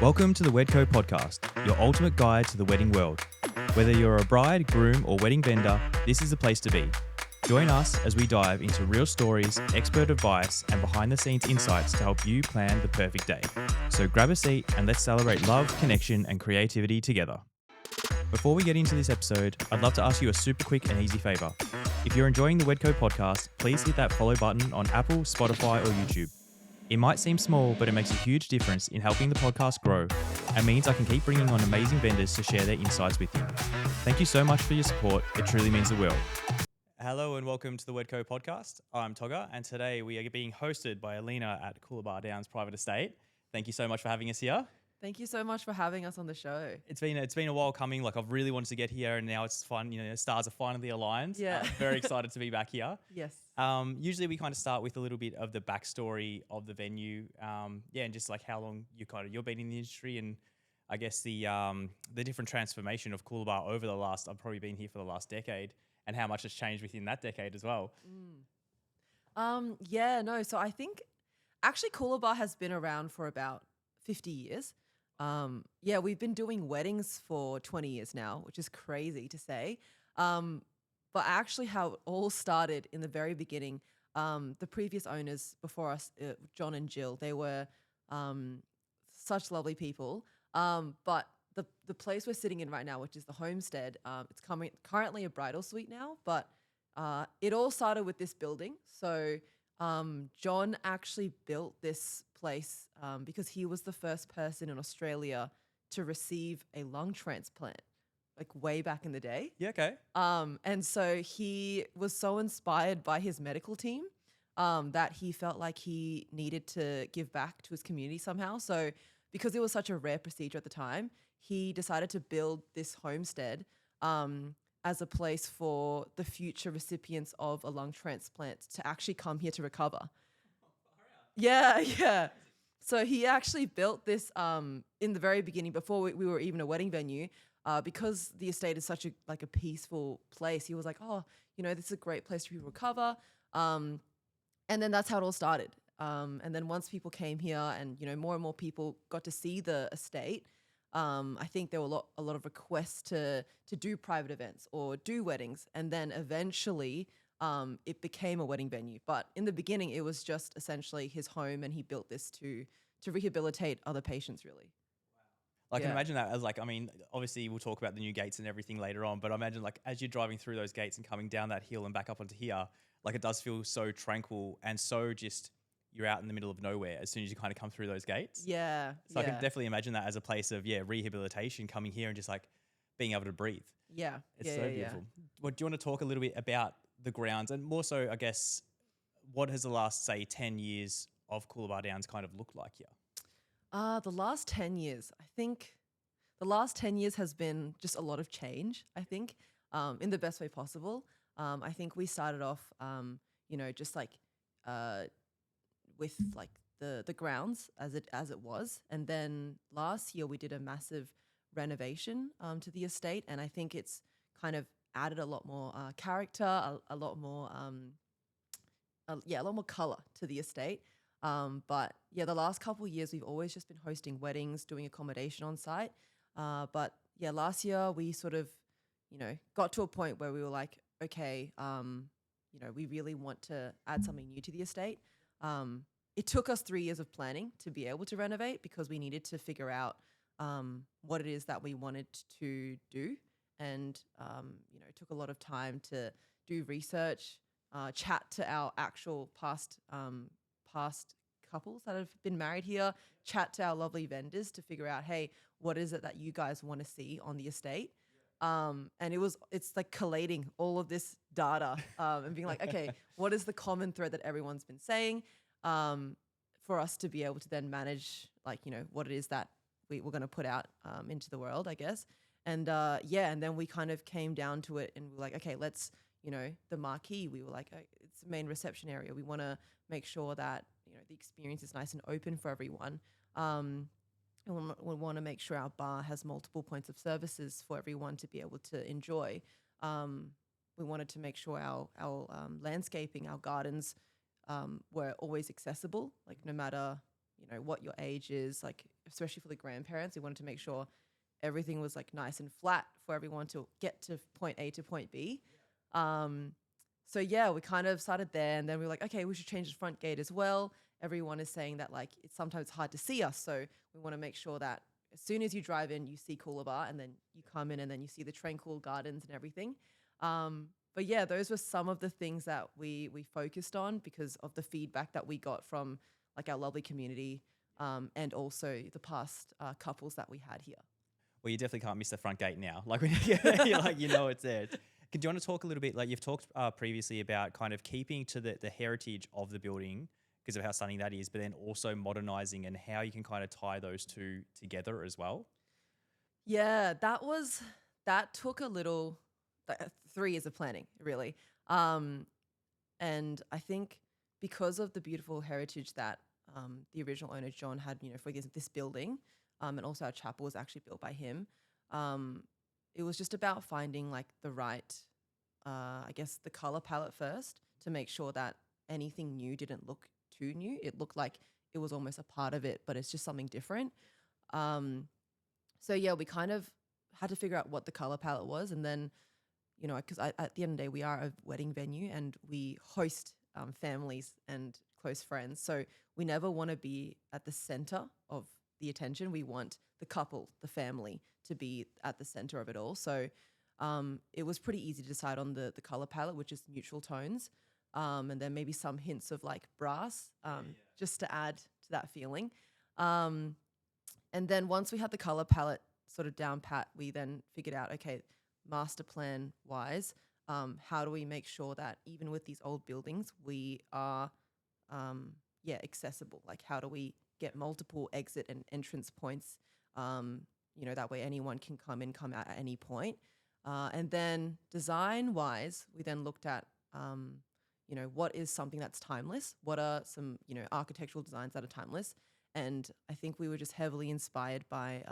Welcome to the WedCopodcast, your ultimate guide to the wedding world. Whether you're a bride, groom, or wedding vendor, this is the place to be. Join us as we dive into real stories, expert advice, and behind-the-scenes insights to help you plan the perfect day. So grab a seat and let's celebrate love, connection, and creativity together. Before we get into this episode, I'd love to ask you a super quick and easy favor. If you're enjoying the Wedco podcast, please hit that follow button on Apple, Spotify, or YouTube. It might seem small, but it makes a huge difference in helping the podcast grow and means I can keep bringing on amazing vendors to share their insights with you. Thank you so much for your support. It truly means the world. Hello and welcome to the Wedco podcast. I'm Toga, and today we are being hosted by Alina at Coolibah Downs Private Estate. Thank you so much for having us here. Thank you so much for having us on the show. It's been a while coming. Like, I've really wanted to get here, and now it's fun. You know, stars are finally aligned. Yeah. Very excited to be back here. Yes. Usually we kind of start with a little bit of the backstory of the venue. And just like how long you've been in the industry, and I guess the different transformation of Coolibah over the last. I've probably been here for the last decade, and how much has changed within that decade as well. So I think actually Coolibah has been around for about 50 years. We've been doing weddings for 20 years now, which is crazy to say. But actually how it all started in the very beginning, the previous owners before us, John and Jill, they were such lovely people. But the place we're sitting in right now, which is the homestead, it's currently a bridal suite now, but it all started with this building. So John actually built this place because he was the first person in Australia to receive a lung transplant, like way back in the day. Yeah, okay. And so he was so inspired by his medical team that he felt like he needed to give back to his community somehow. So because it was such a rare procedure at the time, he decided to build this homestead as a place for the future recipients of a lung transplant to actually come here to recover. Yeah. So he actually built this in the very beginning before we were even a wedding venue. Because the estate is such a peaceful place, he was like, this is a great place to recover. And then that's how it all started. And then once people came here and, more and more people got to see the estate, I think there were a lot of requests to do private events or do weddings. And then eventually it became a wedding venue. But in the beginning, it was just essentially his home, and he built this to rehabilitate other patients, really. I can imagine that as obviously we'll talk about the new gates and everything later on, but I imagine as you're driving through those gates and coming down that hill and back up onto here, it does feel so tranquil and so just you're out in the middle of nowhere as soon as you kind of come through those gates. Yeah. So I can definitely imagine that as a place of, rehabilitation, coming here and just being able to breathe. Yeah. It's so beautiful. Well, do you want to talk a little bit about the grounds and more so, I guess, what has the last, say, 10 years of Coolibah Downs kind of looked like here? The last 10 years, I think the last 10 years has been just a lot of change, I think, in the best way possible. I think we started off, with the grounds as it was. And then last year we did a massive renovation to the estate. And I think it's kind of added a lot more character, a lot more color to the estate. But the last couple of years we've always just been hosting weddings, doing accommodation on site. But last year we sort of, got to a point where we were like, okay, we really want to add something new to the estate. It took us 3 years of planning to be able to renovate because we needed to figure out what it is that we wanted to do. And, it took a lot of time to do research, chat to our actual past couples that have been married here, chat to our lovely vendors to figure out, hey, what is it that you guys want to see on the estate? And it's like collating all of this data and being like, okay, what is the common thread that everyone's been saying for us to be able to then manage what it is that we're going to put out into the world, I guess. And and then we kind of came down to it and we were like, okay, let's, the marquee, we were like, it's the main reception area. We want to make sure that, the experience is nice and open for everyone. And we want to make sure our bar has multiple points of services for everyone to be able to enjoy. We wanted to make sure our landscaping, our gardens were always accessible, no matter what your age is, like especially for the grandparents. We wanted to make sure everything was like nice and flat for everyone to get to point A to point B. Um, so yeah, we kind of started there, and then we were like, okay, we should change the front gate as well. Everyone is saying that like it's sometimes hard to see us, so we want to make sure that as soon as you drive in, you see Coolibah, and then you come in, and then you see the tranquil gardens and everything. But yeah, those were some of the things that we focused on because of the feedback that we got from like our lovely community, and also the past couples that we had here. Well, you definitely can't miss the front gate now. Like when you're like, it's there. Do you want to talk a little bit, like you've talked previously about kind of keeping to the heritage of the building because of how stunning that is, but then also modernizing and how you can kind of tie those two together as well? Yeah, that took a little 3 years of planning, really. And I think because of the beautiful heritage that the original owner John had, for this building, and also our chapel was actually built by him. It was just about finding like the right, I guess, the color palette first to make sure that anything new didn't look too new. It looked like it was almost a part of it, but it's just something different. So yeah, we kind of had to figure out what the color palette was, and then because at the end of the day, we are a wedding venue and we host families and close friends. So we never want to be at the center of the attention. We want the couple, the family, to be at the center of it all. So it was pretty easy to decide on the color palette, which is neutral tones, and then maybe some hints of like brass, just to add to that feeling. And then once we had the color palette sort of down pat, we then figured out, okay, master plan wise, how do we make sure that even with these old buildings, we are, accessible? Like, how do we get multiple exit and entrance points? That way anyone can come in, come out at any point. And then design wise, we then looked at, what is something that's timeless? What are some, architectural designs that are timeless? And I think we were just heavily inspired by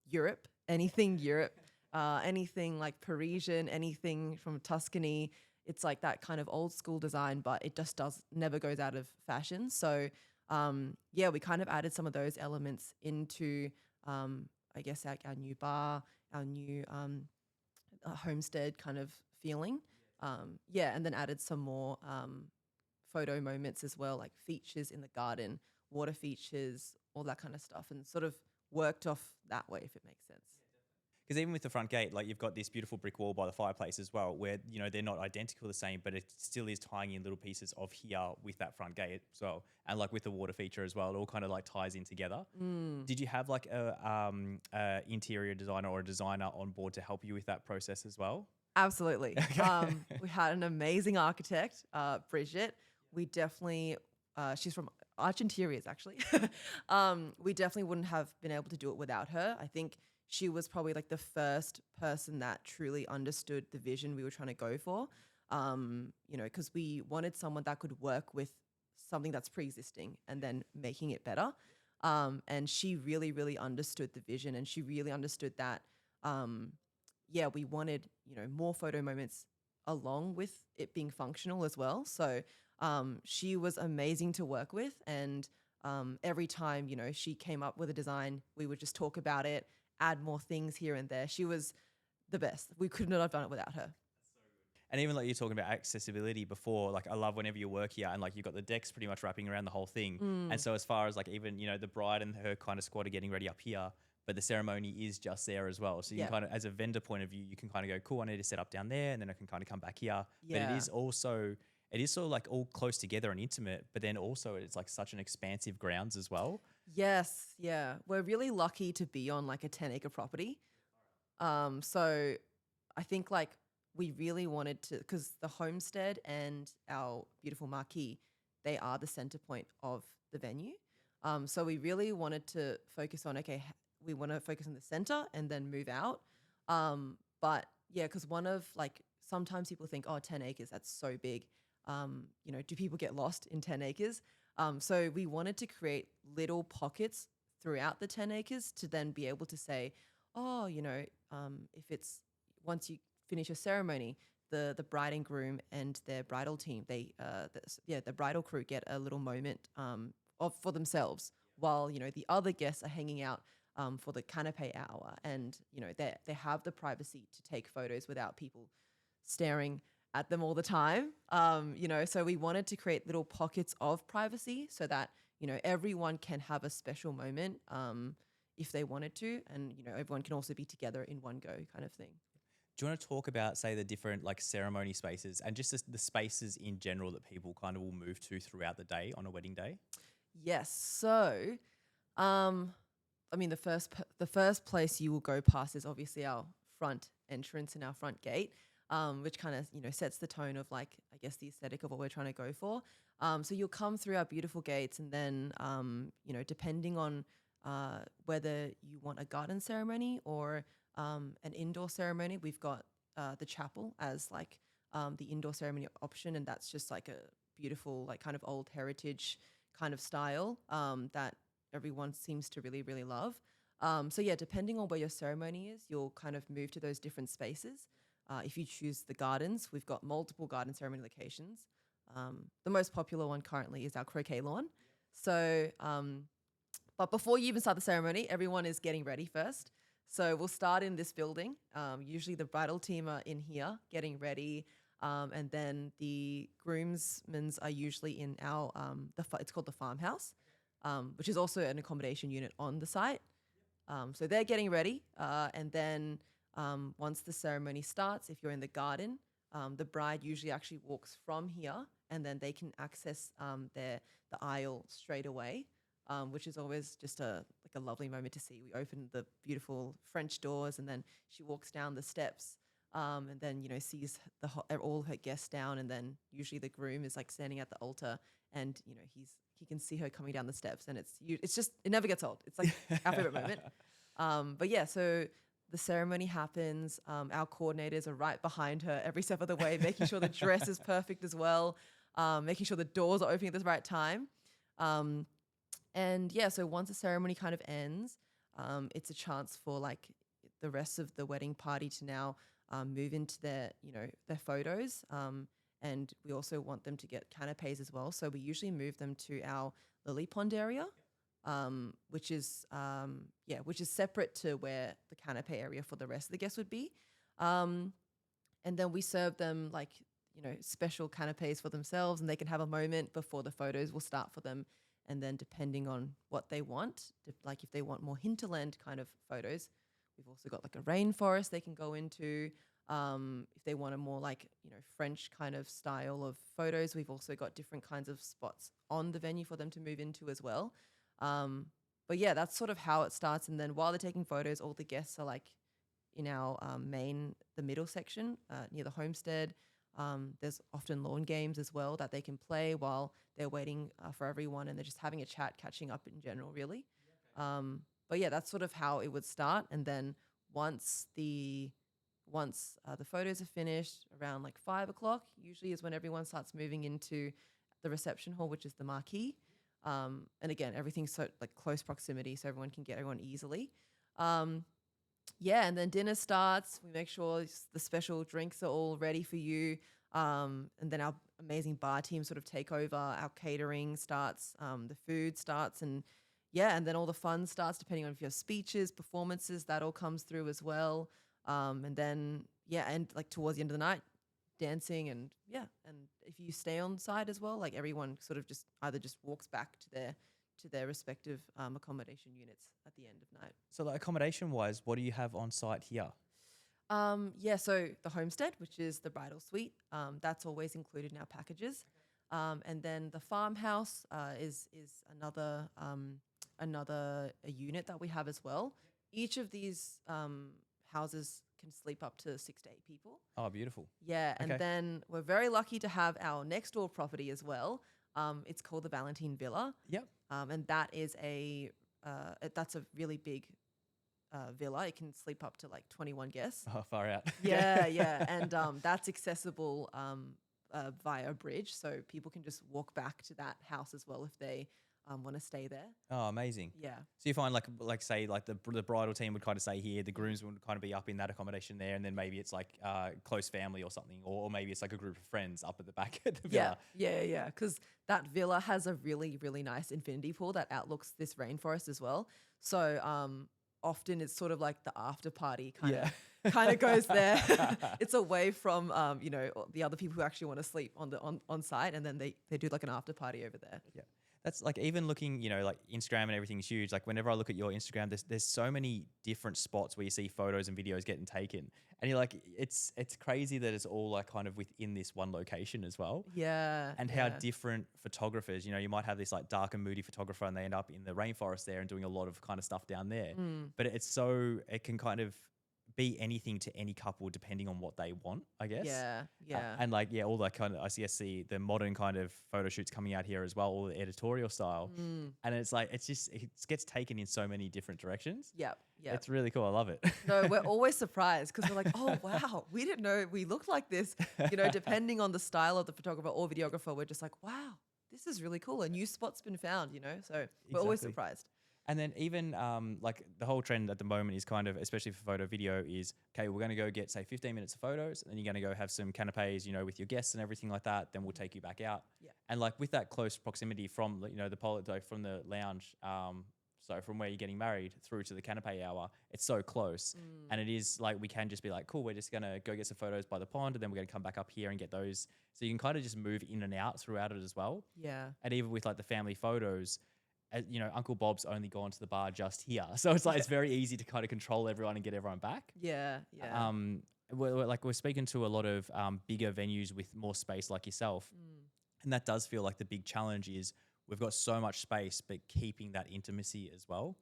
Europe, anything Europe, anything like Parisian, anything from Tuscany. It's like that kind of old school design, but it just never goes out of fashion. So we kind of added some of those elements into, I guess, like our new bar, our new homestead kind of feeling. And then added some more photo moments as well, like features in the garden, water features, all that kind of stuff, and sort of worked off that way, if it makes sense. Because even with the front gate, like you've got this beautiful brick wall by the fireplace as well, where, they're not identical the same, but it still is tying in little pieces of here with that front gate as well. And like with the water feature as well, it all kind of like ties in together. Did you have like a interior designer or a designer on board to help you with that process as well? Absolutely. We had an amazing architect, Bridget. We definitely, she's from Arch Interiors actually. We definitely wouldn't have been able to do it without her. I think she was probably like the first person that truly understood the vision we were trying to go for. Because we wanted someone that could work with something that's pre-existing and then making it better. And she really, really understood the vision, and she really understood that, we wanted, more photo moments along with it being functional as well. So she was amazing to work with. And every time, she came up with a design, we would just talk about it, add more things here and there. She was the best. We could not have done it without her. And even like you're talking about accessibility before, like I love whenever you work here and like you've got the decks pretty much wrapping around the whole thing. And so as far as like even, the bride and her kind of squad are getting ready up here, but the ceremony is just there as well. So you can kind of, as a vendor point of view, you can kind of go, cool, I need to set up down there and then I can kind of come back here. Yeah. But it is sort of like all close together and intimate, but then also it's like such an expansive grounds as well. Yes, yeah. We're really lucky to be on like a 10-acre property. So I think like we really wanted to, because the homestead and our beautiful marquee, they are the center point of the venue. So we really wanted to focus on, okay, we want to focus on the center and then move out. But yeah, because one of like, sometimes people think, oh, 10 acres, that's so big. Do people get lost in 10 acres? So we wanted to create little pockets throughout the 10 acres to then be able to say, oh, if it's once you finish a ceremony, the bride and groom and their bridal team, the bridal crew get a little moment for themselves, while the other guests are hanging out for the canapé hour, and they have the privacy to take photos without people staring at them all the time. So we wanted to create little pockets of privacy so that everyone can have a special moment if they wanted to, and everyone can also be together in one go, kind of thing. Do you want to talk about, say, the different like ceremony spaces and just the spaces in general that people kind of will move to throughout the day on a wedding day? Yes. So, the first place you will go past is obviously our front entrance and our front gate, which kind of sets the tone of, like, I guess, the aesthetic of what we're trying to go for. So you'll come through our beautiful gates, and then depending on whether you want a garden ceremony or an indoor ceremony, we've got the chapel as like the indoor ceremony option, and that's just like a beautiful, like, kind of old heritage kind of style that everyone seems to really, really love. So yeah, depending on where your ceremony is, you'll kind of move to those different spaces. If you choose the gardens, we've got multiple garden ceremony locations. The most popular one currently is our croquet lawn. So, but before you even start the ceremony, everyone is getting ready first. So we'll start in this building. Usually the bridal team are in here getting ready. And then the groomsmen are usually in our, it's called the farmhouse, which is also an accommodation unit on the site. So they're getting ready. And then once the ceremony starts, if you're in the garden, the bride usually actually walks from here, and then they can access the aisle straight away, which is always just a lovely moment to see. We open the beautiful French doors, and then she walks down the steps, and then sees all her guests down, and then usually the groom is like standing at the altar, and he can see her coming down the steps, and it's just, it never gets old. It's like our favorite moment. But yeah, so the ceremony happens. Our coordinators are right behind her every step of the way, making sure the dress is perfect as well, making sure the doors are opening at the right time. And yeah, so once the ceremony kind of ends, it's a chance for like the rest of the wedding party to now move into their photos. And we also want them to get canapes as well. So we usually move them to our lily pond area, which is separate to where the canapé area for the rest of the guests would be. And then we serve them like special canapes for themselves, and they can have a moment before the photos will start for them. And then depending on what they want, like if they want more hinterland kind of photos, we've also got like a rainforest they can go into. If they want a more like, French kind of style of photos, we've also got different kinds of spots on the venue for them to move into as well. But yeah, that's sort of how it starts. And then while they're taking photos, all the guests are like in our the middle section near the homestead. There's often lawn games as well that they can play while they're waiting for everyone, and they're just having a chat, catching up in general, really. But yeah, that's sort of how it would start. And then once the photos are finished around like 5 o'clock, usually is when everyone starts moving into the reception hall, which is the marquee. And again, everything's so like close proximity, so everyone can get everyone easily. Yeah, and then dinner starts. We make sure the special drinks are all ready for you. And then our amazing bar team sort of take over. Our catering starts, the food starts, and yeah, and then all the fun starts depending on if you have speeches, performances, that all comes through as well. And then, yeah, and like towards the end of the night, dancing, and yeah, and if you stay on site as well, like everyone sort of just either just walks back to their respective accommodation units at the end of night. So like accommodation wise, what do you have on site here? Yeah, so the homestead, which is the bridal suite, that's always included in our packages. And then the farmhouse is another a unit that we have as well. Each of these houses can sleep up to 6 to 8 people. Oh, beautiful. Yeah, and Okay. then we're very lucky to have our next door property as well. It's called the Valentine Villa. Yep. And that is that's a really big villa. It can sleep up to like 21 guests. Oh, far out. Yeah, yeah. And that's accessible via a bridge. So people can just walk back to that house as well if they want to stay there. Oh, amazing. Yeah. So you find like say like the bridal team would kind of stay here, the grooms would kind of be up in that accommodation there, and then maybe it's like close family or something, or maybe it's like a group of friends up at the back at the villa. Yeah. Because that villa has a really, really nice infinity pool that outlooks this rainforest as well. So often it's sort of like the after party kind of goes there. It's away from the other people who actually want to sleep on site, and then they do like an after party over there. Yeah. That's like even looking, like Instagram and everything's huge. Like whenever I look at your Instagram, there's so many different spots where you see photos and videos getting taken. And you're like, it's crazy that it's all like kind of within this one location as well. Yeah. And how different photographers, you might have this like dark and moody photographer and they end up in the rainforest there and doing a lot of kind of stuff down there. But it can kind of be anything to any couple depending on what they want, I guess. Yeah. And like, all that kind of, I guess the modern kind of photo shoots coming out here as well, all the editorial style. And it's like, it gets taken in so many different directions. Yep. It's really cool. I love it. No, we're always surprised because we're like, oh, wow, we didn't know we looked like this. Depending on the style of the photographer or videographer, we're just like, wow, this is really cool. A new spot's been found, so we're always surprised. And then even like the whole trend at the moment is kind of, especially for photo video, is, okay, we're going to go get, say, 15 minutes of photos, and then you're going to go have some canapes, with your guests and everything like that. Then we'll take you back out. Yeah. And like with that close proximity from, from the lounge, so from where you're getting married through to the canapé hour, it's so close. And it is like, we can just be like, cool, we're just going to go get some photos by the pond, and then we're going to come back up here and get those. So you can kind of just move in and out throughout it as well. Yeah. And even with like the family photos, Uncle Bob's only gone to the bar just here. So it's like, it's very easy to kind of control everyone and get everyone back. Yeah. We're speaking to a lot of bigger venues with more space like yourself. And that does feel like the big challenge is we've got so much space, but keeping that intimacy as well,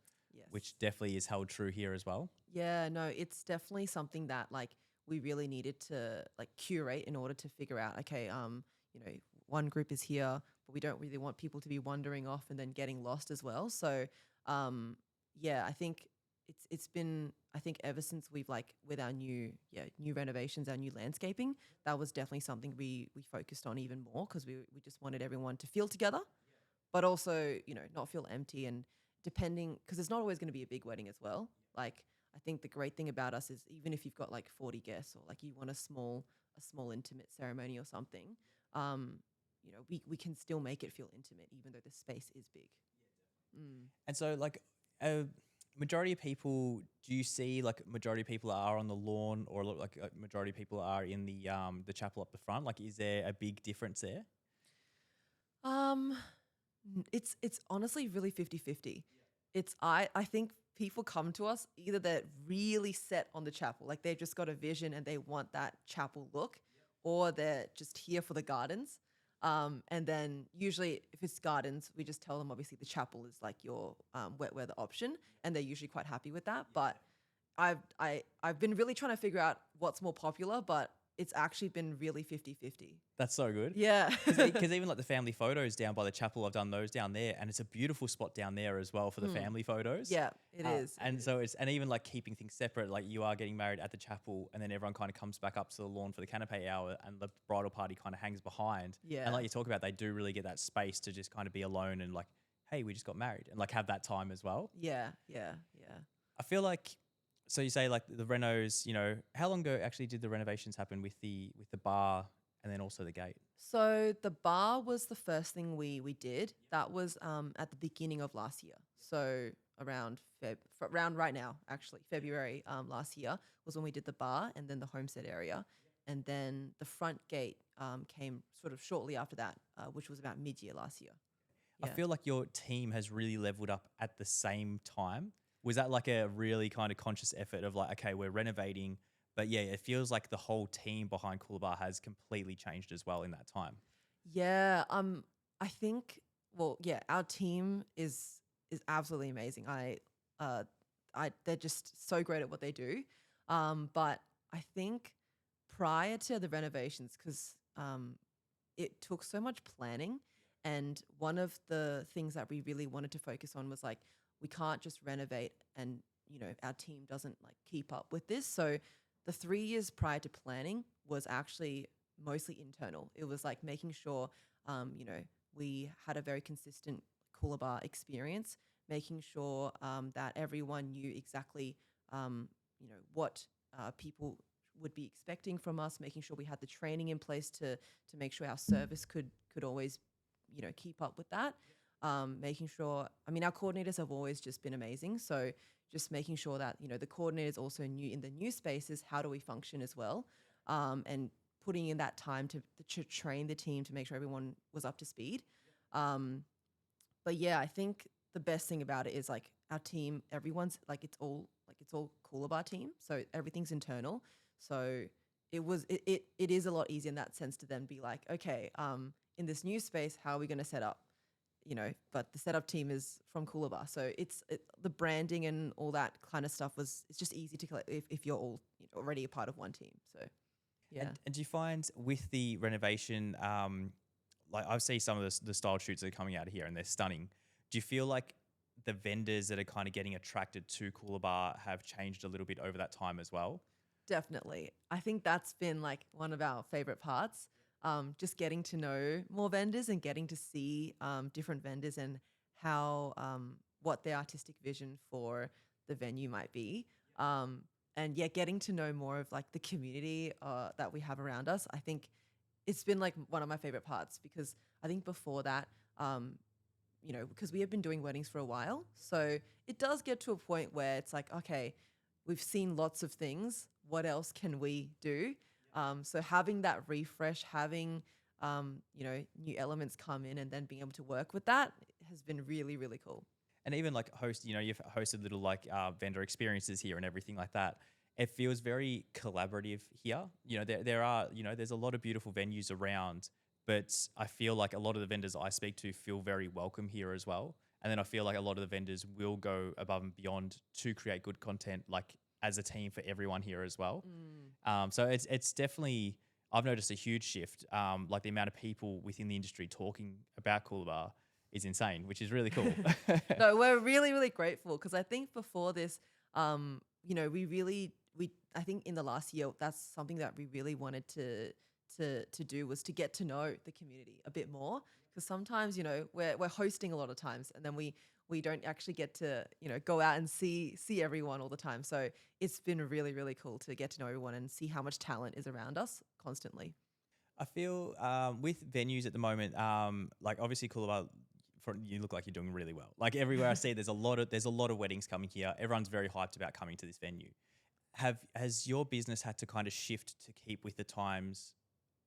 which definitely is held true here as well. Yeah, no, it's definitely something that like we really needed to like curate in order to figure out, okay, one group is here, but we don't really want people to be wandering off and then getting lost as well. So, I think it's been, I think ever since we've like with our new renovations, our new landscaping, that was definitely something we focused on even more because we just wanted everyone to feel together, but also, not feel empty. And depending, because it's not always going to be a big wedding as well. Like, I think the great thing about us is even if you've got like 40 guests or like you want a small intimate ceremony or something, we can still make it feel intimate even though the space is big. And so like majority of people, do you see like majority of people are on the lawn or like majority of people are in the chapel up the front? Like, is there a big difference there? It's honestly really 50-50. I think people come to us either they're really set on the chapel, like they've just got a vision and they want that chapel look, or they're just here for the gardens. And then usually if it's gardens, we just tell them obviously the chapel is like your wet weather option, and they're usually quite happy with that. But I've been really trying to figure out what's more popular, but it's actually been really 50-50. That's so good. Yeah. Because even like the family photos down by the chapel, I've done those down there, and it's a beautiful spot down there as well for the family photos. Yeah, it is. And so it's, and even like keeping things separate, like you are getting married at the chapel and then everyone kind of comes back up to the lawn for the canapé hour and the bridal party kind of hangs behind. Yeah. And like you talk about, they do really get that space to just kind of be alone and like, hey, we just got married, and like have that time as well. Yeah. I feel like, so you say like the renos, how long ago actually did the renovations happen with the bar and then also the gate? So the bar was the first thing we did. That was at the beginning of last year. So around right now, actually, February last year was when we did the bar and then the homestead area. And then the front gate came sort of shortly after that, which was about mid-year last year. I feel like your team has really leveled up at the same time. Was that like a really kind of conscious effort of like, okay, we're renovating, but yeah, it feels like the whole team behind Coolibah has completely changed as well in that time. Yeah, I think, our team is absolutely amazing. They're just so great at what they do. But I think prior to the renovations, because it took so much planning, and one of the things that we really wanted to focus on was like, we can't just renovate and, our team doesn't like keep up with this. So the 3 years prior to planning was actually mostly internal. It was like making sure, we had a very consistent Coolibah experience, making sure that everyone knew exactly, what people would be expecting from us, making sure we had the training in place to make sure our service could always, keep up with that. Making sure, I mean, our coordinators have always just been amazing. So just making sure that, the coordinators also knew in the new spaces, how do we function as well? And putting in that time to train the team to make sure everyone was up to speed. But yeah, I think the best thing about it is like our team, everyone's it's all Coolibah team. So everything's internal. So it is a lot easier in that sense to then be like, okay, in this new space, how are we going to set up? But the setup team is from Coolibah. So the branding and all that kind of stuff it's just easy to collect if you're all already a part of one team. So yeah. And do you find with the renovation, like I've seen some of the style shoots that are coming out of here and they're stunning. Do you feel like the vendors that are kind of getting attracted to Coolibah have changed a little bit over that time as well? Definitely. I think that's been like one of our favorite parts. Just getting to know more vendors and getting to see different vendors and how what their artistic vision for the venue might be. And yeah, getting to know more of like the community that we have around us. I think it's been like one of my favorite parts because I think before that, because we have been doing weddings for a while. So it does get to a point where it's like, okay, we've seen lots of things. What else can we do? So having that refresh, having, new elements come in and then being able to work with that has been really, really cool. And even like you've hosted little like vendor experiences here and everything like that. It feels very collaborative here. There are, there's a lot of beautiful venues around, but I feel like a lot of the vendors I speak to feel very welcome here as well. And then I feel like a lot of the vendors will go above and beyond to create good content, like as a team for everyone here as well. So it's definitely, I've noticed a huge shift. Like the amount of people within the industry talking about Coolibah is insane, which is really cool. No, we're really, really grateful because I think before this, I think in the last year, that's something that we really wanted to do was to get to know the community a bit more. Because sometimes, we're hosting a lot of times and then we don't actually get to, go out and see everyone all the time. So it's been really, really cool to get to know everyone and see how much talent is around us constantly. I feel with venues at the moment, like obviously Coolibah, you look like you're doing really well. Like everywhere I see, there's a lot of weddings coming here. Everyone's very hyped about coming to this venue. Has your business had to kind of shift to keep with the times?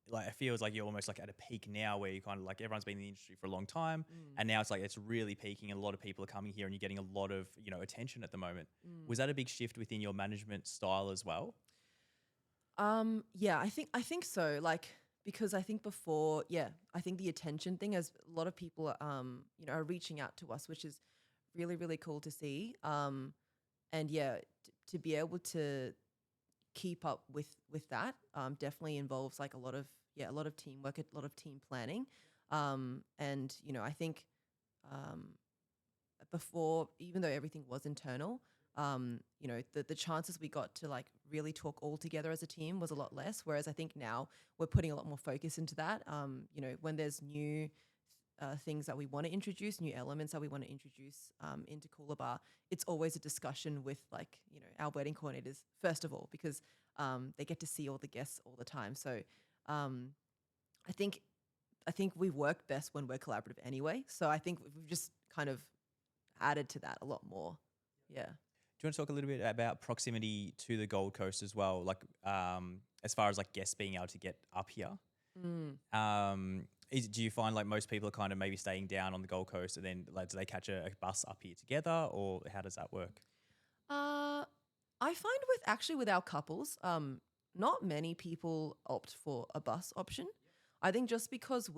Like it feels like you're almost like at a peak now where you kind of like everyone's been in the industry for a long time and now it's like it's really peaking and a lot of people are coming here and you're getting a lot of, attention at the moment. Was that a big shift within your management style as well? Yeah, I think so. Like because I think before, I think the attention thing as a lot of people are reaching out to us, which is really, really cool to see. And yeah, to be able to keep up with that definitely involves like a lot of teamwork, a lot of team planning. And I think before, even though everything was internal, the chances we got to like really talk all together as a team was a lot less. Whereas I think now we're putting a lot more focus into that. When there's new things that we want to introduce, new elements that we want to introduce into Coolibah, it's always a discussion with like, our wedding coordinators, first of all, because they get to see all the guests all the time. So I think we work best when we're collaborative anyway. So I think we've just kind of added to that a lot more. Yeah. Do you want to talk a little bit about proximity to the Gold Coast as well? Like as far as like guests being able to get up here? Do you find like most people are kind of maybe staying down on the Gold Coast and then like do they catch a bus up here together or how does that work? I find with our couples, not many people opt for a bus option. I think just because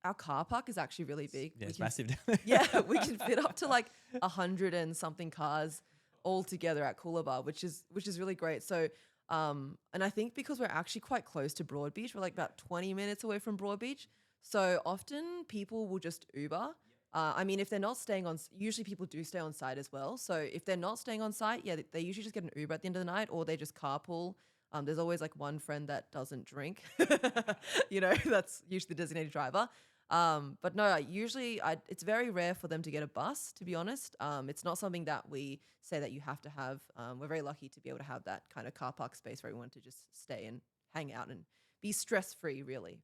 our car park is actually really big. Yeah, it's massive. Yeah, we can fit up to like 100 and something cars all together at Coolibah, which is really great. So, and I think because we're actually quite close to Broadbeach, we're like about 20 minutes away from Broadbeach. So often people will just Uber. I mean, if they're not staying usually people do stay on site as well. So if they're not staying on site, they usually just get an Uber at the end of the night or they just carpool. There's always like one friend that doesn't drink, that's usually the designated driver. But no, usually it's very rare for them to get a bus, to be honest. It's not something that we say that you have to have. We're very lucky to be able to have that kind of car park space for everyone to just stay and hang out and be stress free, really.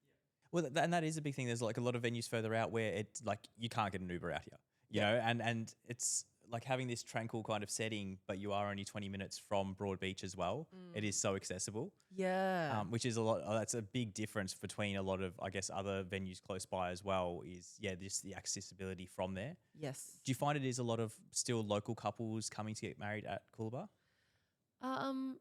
Well, and that is a big thing. There's like a lot of venues further out where it's like you can't get an Uber out here, you know, and it's like having this tranquil kind of setting, but you are only 20 minutes from Broad Beach as well. It is so accessible, Yeah. which is a lot. That's a big difference between a lot of, I guess, other venues close by as well. Is just the accessibility from there. Yes. Do you find it is a lot of still local couples coming to get married at Coolibah? Um,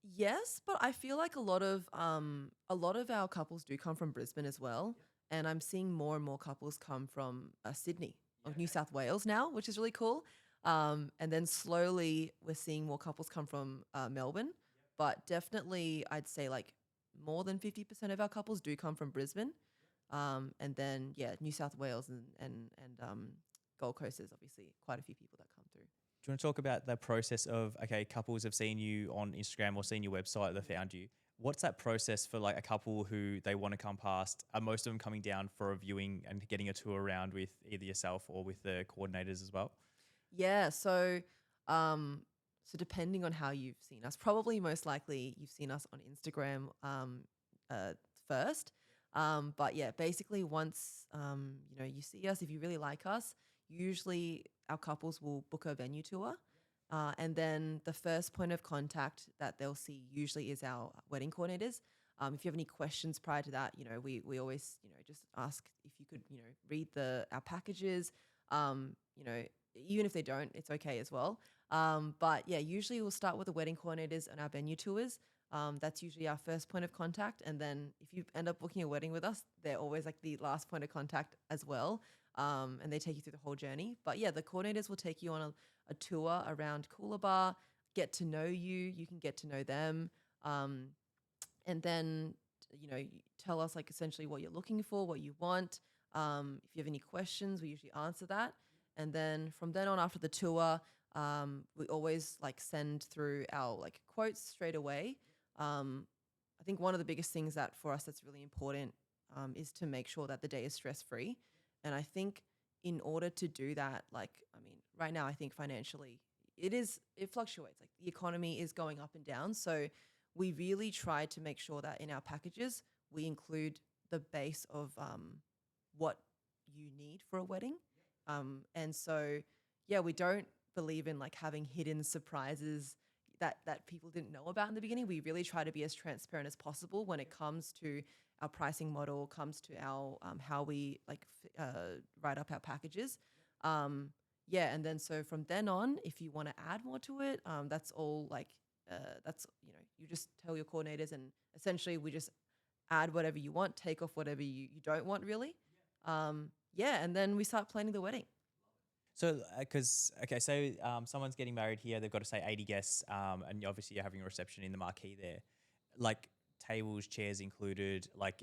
yes, but I feel like a lot of our couples do come from Brisbane as well, and I'm seeing more and more couples come from Sydney of New South Wales now, which is really cool. And then slowly we're seeing more couples come from Melbourne, but definitely I'd say like more than 50% of our couples do come from Brisbane. And then New South Wales and Gold Coast is obviously quite a few people that come through. Do you want to talk about the process of, okay, couples have seen you on Instagram or seen your website, they found you. What's that process for like a couple who they want to come past? Are most of them coming down for a viewing and getting a tour around with either yourself or with the coordinators as well? Yeah, so depending on how you've seen us, probably most likely you've seen us on Instagram uh, first. But yeah, basically once you see us, if you really like us, usually our couples will book a venue tour. And then the first point of contact that they'll see usually is our wedding coordinators. If you have any questions prior to that, we always, just ask if you could, read our packages. Even if they don't, it's okay as well. But yeah, usually we'll start with the wedding coordinators and our venue tours. That's usually our first point of contact. And then if you end up booking a wedding with us, they're always like the last point of contact as well. And they take you through the whole journey. But yeah, the coordinators will take you on a tour around Coolibah, get to know you. You can get to know them. And then, tell us like essentially what you're looking for, what you want. If you have any questions, we usually answer that. And then from then on, after the tour, we always like send through our like quotes straight away. I think one of the biggest things that for us that's really important is to make sure that the day is stress free. And I think in order to do that, like, I mean, right now, I think financially it fluctuates. Like the economy is going up and down. So we really try to make sure that in our packages, we include the base of what you need for a wedding. And so, yeah, we don't believe in like having hidden surprises that people didn't know about in the beginning. We really try to be as transparent as possible when it comes to our pricing model, comes to our how we like write up our packages. And then so from then on, if you want to add more to it, that's all like that's you just tell your coordinators, and essentially we just add whatever you want, take off whatever you don't want really. And then we start planning the wedding. So, so someone's getting married here, they've got to say 80 guests, and obviously you're having a reception in the marquee there. Like tables, chairs included, like,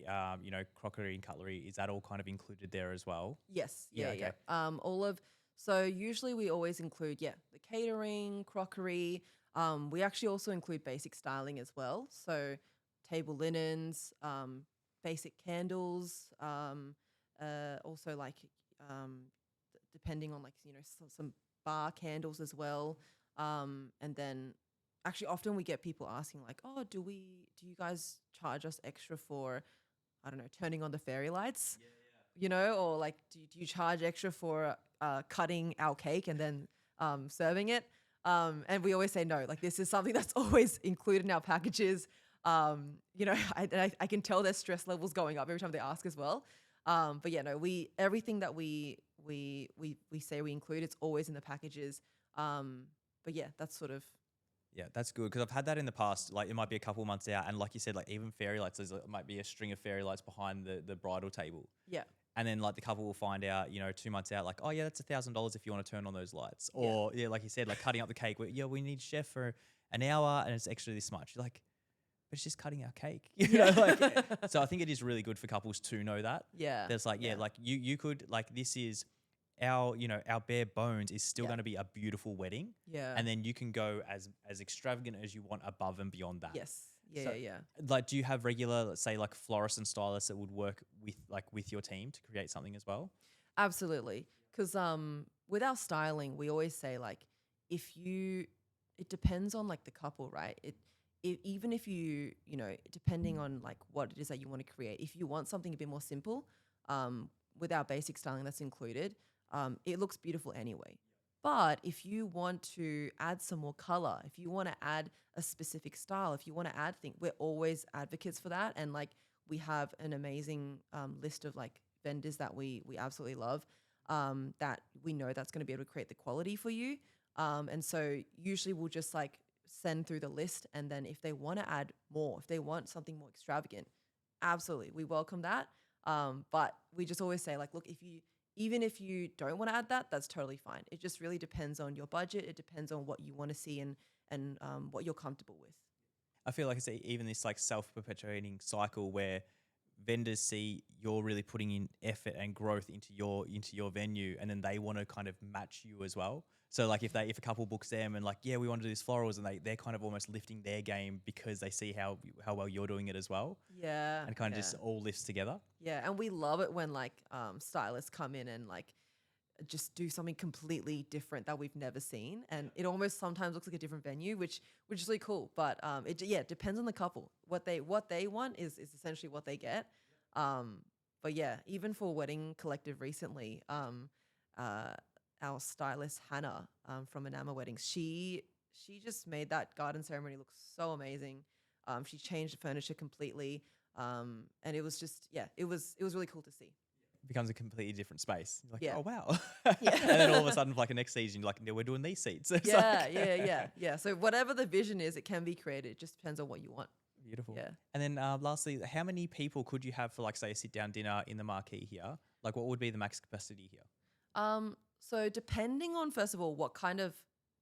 crockery and cutlery, is that all kind of included there as well? Yes. Yeah, Yeah. okay. So usually we always include, the catering, crockery. We actually also include basic styling as well. So table linens, basic candles, also like depending on like, some bar candles as well. And then actually often we get people asking like, oh, do you guys charge us extra for, I don't know, turning on the fairy lights? Or like, do you charge extra for cutting our cake and then serving it? And we always say no. Like this is something that's always included in our packages. I can tell their stress levels going up every time they ask as well. But yeah, no, everything that we say we include, it's always in the packages. But yeah, that's sort of. Yeah, that's good because I've had that in the past. Like it might be a couple months out, and like you said, like even fairy lights, it might be a string of fairy lights behind the bridal table. Yeah. And then like the couple will find out, 2 months out, like, oh yeah, that's $1,000 if you want to turn on those lights. Or like you said, like cutting up the cake. We need chef for an hour and it's extra this much. You're like, but it's just cutting our cake. So I think it is really good for couples to know that. Yeah. There's like, like you could like, this is our bare bones is still going to be a beautiful wedding. Yeah. And then you can go as extravagant as you want above and beyond that. Yes. Yeah, So, yeah. like, do you have regular, let's say, like florists and stylists that would work with your team to create something as well? Absolutely. Because with our styling, we always say like, if you, it depends on like the couple, right? Even if depending on like what it is that you want to create. If you want something a bit more simple, with our basic styling that's included, it looks beautiful anyway. But if you want to add some more color, if you want to add a specific style, if you want to add things, we're always advocates for that. And like we have an amazing list of like vendors that we absolutely love, that we know that's going to be able to create the quality for you. And so usually we'll just like send through the list, and then if they want to add more, if they want something more extravagant, absolutely we welcome that. But we just always say like, look, even if you don't want to add that, that's totally fine. It just really depends on your budget. It depends on what you want to see and what you're comfortable with. I feel like it's even this like self-perpetuating cycle where vendors see you're really putting in effort and growth into your venue, and then they want to kind of match you as well. So like if a couple books them and like, yeah, we want to do this florals, and they're kind of almost lifting their game because they see how well you're doing it as well, Yeah. and kind of yeah. just all lifts together. Yeah, and we love it when like stylists come in and like just do something completely different that we've never seen, and it almost sometimes looks like a different venue, which is really cool. But it depends on the couple. What they want is essentially what they get. But yeah, even for Wedding Collective recently, uh, our stylist Hannah from Enamel Weddings, she just made that garden ceremony look so amazing. She changed the furniture completely. And it was just, it was really cool to see. Becomes a completely different space. You're like, Yeah. oh wow. Yeah. And then all of a sudden, for like the next season, you're like, no, we're doing these seats. It's Yeah. So whatever the vision is, it can be created. It just depends on what you want. beautiful. Yeah. And then lastly, how many people could you have for like, say, a sit down dinner in the marquee here? Like what would be the max capacity here? So depending on, first of all, what kind of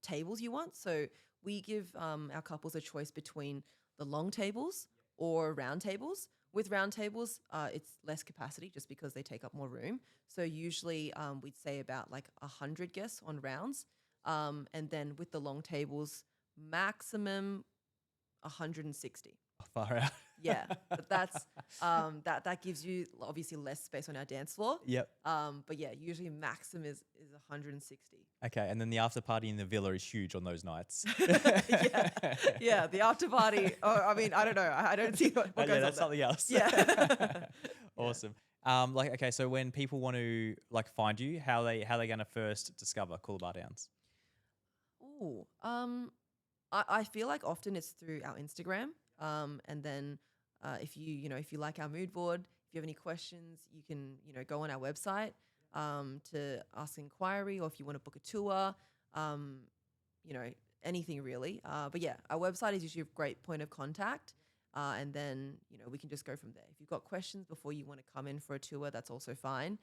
tables you want. So we give our couples a choice between the long tables or round tables. With round tables, it's less capacity just because they take up more room. So usually we'd say about like 100 guests on rounds. And then with the long tables, maximum 160. Far out. Yeah, but that's that gives you obviously less space on our dance floor. Yep. But yeah, usually maximum is 160. Okay, and then the after party in the villa is huge on those nights. Yeah, the after party. Oh, I mean, I don't know. I don't see what goes Yeah, on that's there. something else. Yeah. Awesome. Like okay, so when people want to like find you, how they going to first discover Coolibah Downs? Ooh, I feel like often it's through our Instagram. And then if you like our mood board, if you have any questions, you can go on our website to ask an inquiry, or if you want to book a tour, anything really. But yeah, our website is usually a great point of contact. And then we can just go from there. If you've got questions before you want to come in for a tour, that's also fine.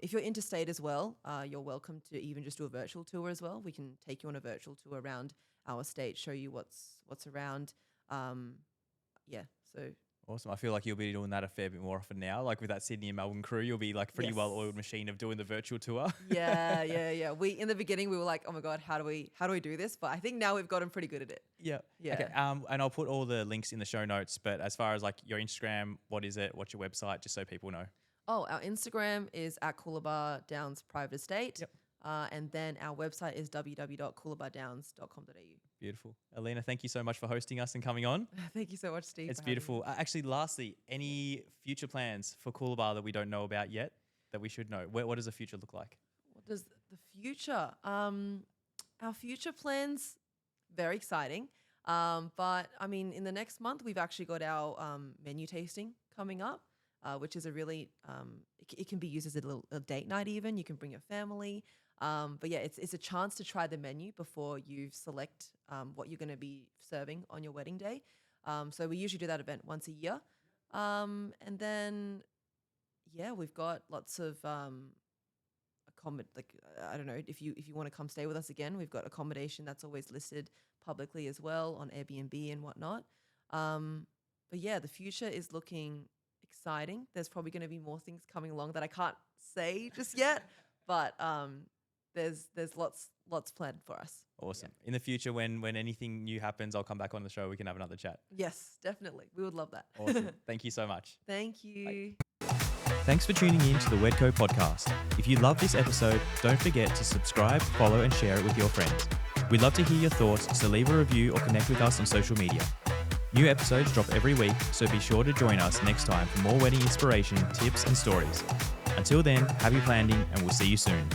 If you're interstate as well, you're welcome to even just do a virtual tour as well. We can take you on a virtual tour around our estate, show you what's around. So Awesome. I feel like you'll be doing that a fair bit more often now. Like with that Sydney and Melbourne crew, you'll be like pretty Yes. well-oiled machine of doing the virtual tour. yeah. We in the beginning we were like, oh my god, how do we do this? But I think now we've gotten pretty good at it. Yeah. Yeah. Okay. And I'll put all the links in the show notes. But as far as like your Instagram, what is it? What's your website? Just so people know. Oh, our Instagram is at Coolibah Downs Private Estate. Yep. And then our website is www.coolibahdowns.com.au. Beautiful. Alina, thank you so much for hosting us and coming on. Thank you so much, Steve. It's for having me. beautiful. Actually, lastly, any future plans for Coolibah that we don't know about yet that we should know? What does the future look like? What does the future? Our future plans, very exciting. But I mean, in the next month, we've actually got our menu tasting coming up, which is a really, it can be used as a date night even. You can bring your family. But yeah, it's a chance to try the menu before you select what you're going to be serving on your wedding day. So we usually do that event once a year. And then, yeah, we've got lots of I don't know, if you want to come stay with us again, we've got accommodation that's always listed publicly as well on Airbnb and whatnot. But yeah, the future is looking exciting. There's probably going to be more things coming along that I can't say just yet, but there's lots planned for us. Awesome. In the future, when anything new happens, I'll come back on the show. We can have another chat. Yes, definitely. We would love that. Awesome. Thank you so much. Thank you. Bye. Thanks for tuning in to the Wedco podcast. If you love this episode, don't forget to subscribe, follow, and share it with your friends. We'd love to hear your thoughts, so leave a review or connect with us on social media. New episodes drop every week, so be sure to join us next time for more wedding inspiration, tips, and stories. Until then, happy planning, and we'll see you soon.